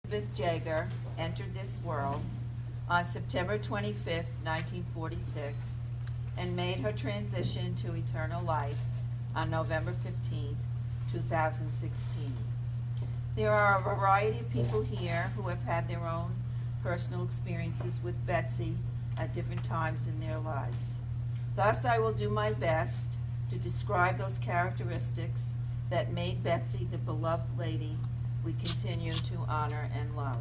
Elizabeth Jaeger entered this world on September 25th, 1946, and made her transition to eternal life on November 15th, 2016. There are a variety of people here who have had their own personal experiences with Bettsi at different times in their lives. Thus, I will do my best to describe those characteristics that made Bettsi the beloved lady we continue to honor and love.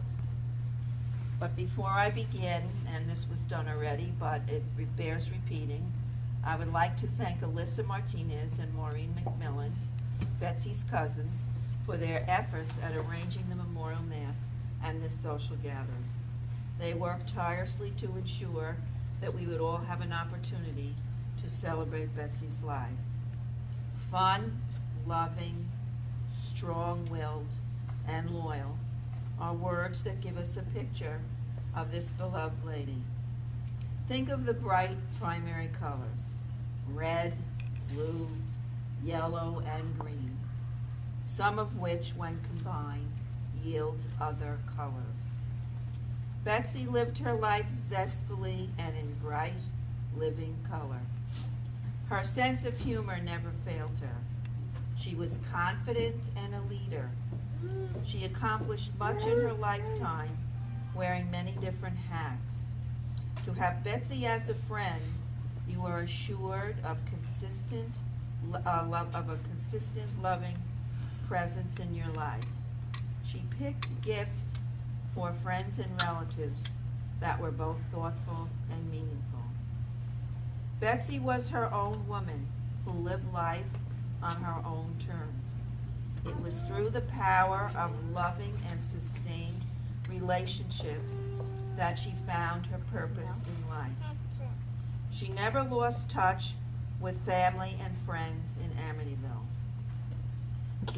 But before I begin, and this was done already, but it bears repeating, I would like to thank Alyssa Martinez and Maureen McMillan, Bettsi's cousin, for their efforts at arranging the memorial mass and this social gathering. They worked tirelessly to ensure that we would all have an opportunity to celebrate Bettsi's life. Fun, loving, strong-willed, and loyal are words that give us a picture of this beloved lady. Think of the bright primary colors: red, blue, yellow, and green, some of which, when combined, yield other colors. Bettsi lived her life zestfully and in bright, living color. Her sense of humor never failed her. She was confident and a leader. She accomplished much in her lifetime, wearing many different hats. To have Bettsi as a friend, you are assured of a consistent, loving presence in your life. She picked gifts for friends and relatives that were both thoughtful and meaningful. Bettsi was her own woman who lived life on her own terms. It was through the power of loving and sustained relationships that she found her purpose in life. She never lost touch with family and friends in Amityville.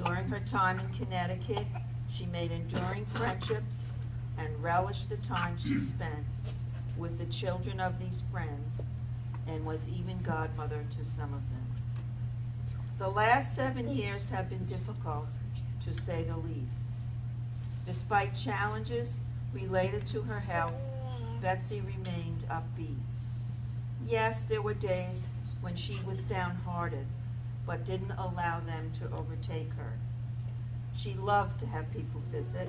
During her time in Connecticut, she made enduring friendships and relished the time she spent with the children of these friends, and was even godmother to some of them. The last 7 years have been difficult, to say the least. Despite challenges related to her health, Bettsi remained upbeat. Yes, there were days when she was downhearted, but didn't allow them to overtake her. She loved to have people visit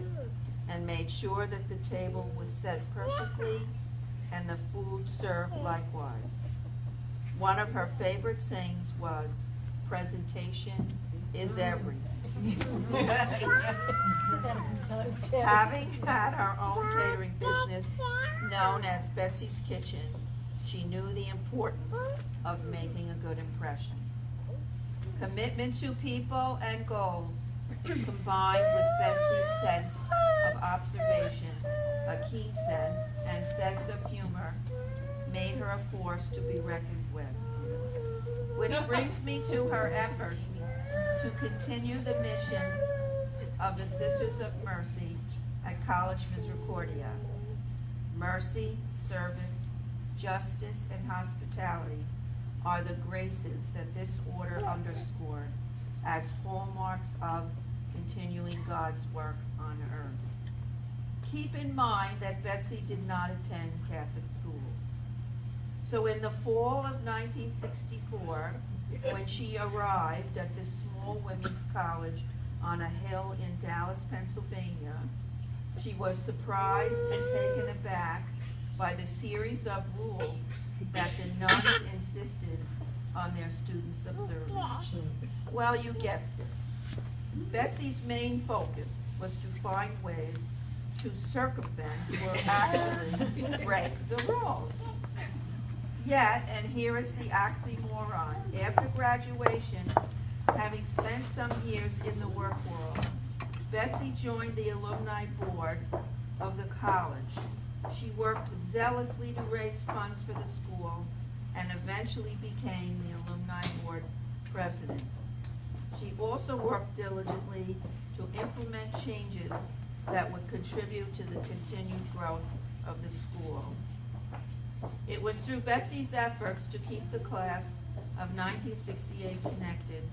and made sure that the table was set perfectly and the food served likewise. One of her favorite sayings was, "Presentation is everything." Having had her own catering business known as Bettsi's Kitchen, she knew the importance of making a good impression. Commitment to people and goals, combined with Bettsi's sense of observation, a keen sense, and sense of humor, made her a force to be reckoned with. Which brings me to her efforts to continue the mission of the Sisters of Mercy at College Misericordia. Mercy, service, justice, and hospitality are the graces that this order underscored as hallmarks of continuing God's work on earth. Keep in mind that Bettsi did not attend Catholic schools. So in the fall of 1964, when she arrived at this small women's college on a hill in Dallas, Pennsylvania, she was surprised and taken aback by the series of rules that the nuns insisted on their students observing. Well, you guessed it. Bettsi's main focus was to find ways to circumvent or actually break the rules. Yet, and here is the oxymoron, after graduation, having spent some years in the work world, Bettsi joined the alumni board of the college. She worked zealously to raise funds for the school and eventually became the alumni board president. She also worked diligently to implement changes that would contribute to the continued growth of the school. It was through Bettsi's efforts to keep the class of 1968 connected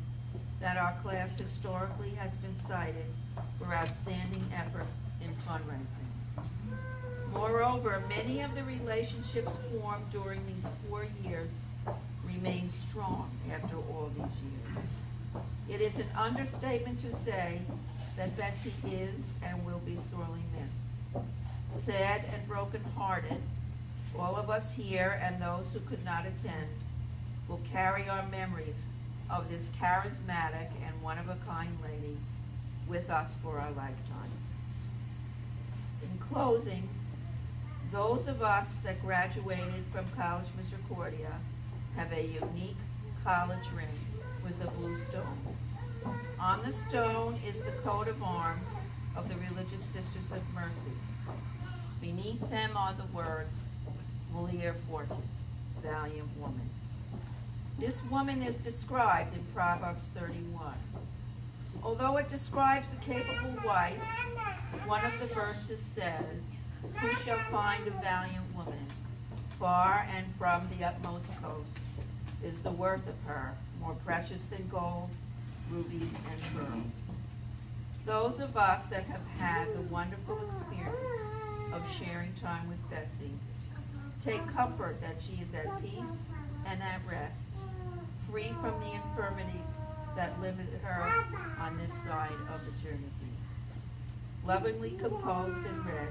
that our class historically has been cited for outstanding efforts in fundraising. Moreover, many of the relationships formed during these 4 years remain strong after all these years. It is an understatement to say that Bettsi is and will be sorely missed. Sad and brokenhearted, all of us here and those who could not attend will carry our memories of this charismatic and one-of-a-kind lady with us for our lifetime. In closing, those of us that graduated from College Misericordia have a unique college ring with a blue stone. On the stone is the coat of arms of the Religious Sisters of Mercy. Beneath them are the words, Mulier Fortis, valiant woman. This woman is described in Proverbs 31. Although it describes a capable wife, one of the verses says, who shall find a valiant woman? Far and from the utmost coast is the worth of her, more precious than gold, rubies, and pearls. Those of us that have had the wonderful experience of sharing time with Bettsi take comfort that she is at peace and at rest, free from the infirmities that limited her on this side of eternity. Lovingly composed and read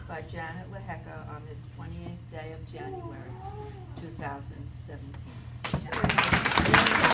by Janet Lehecka on this 28th day of January, 2017.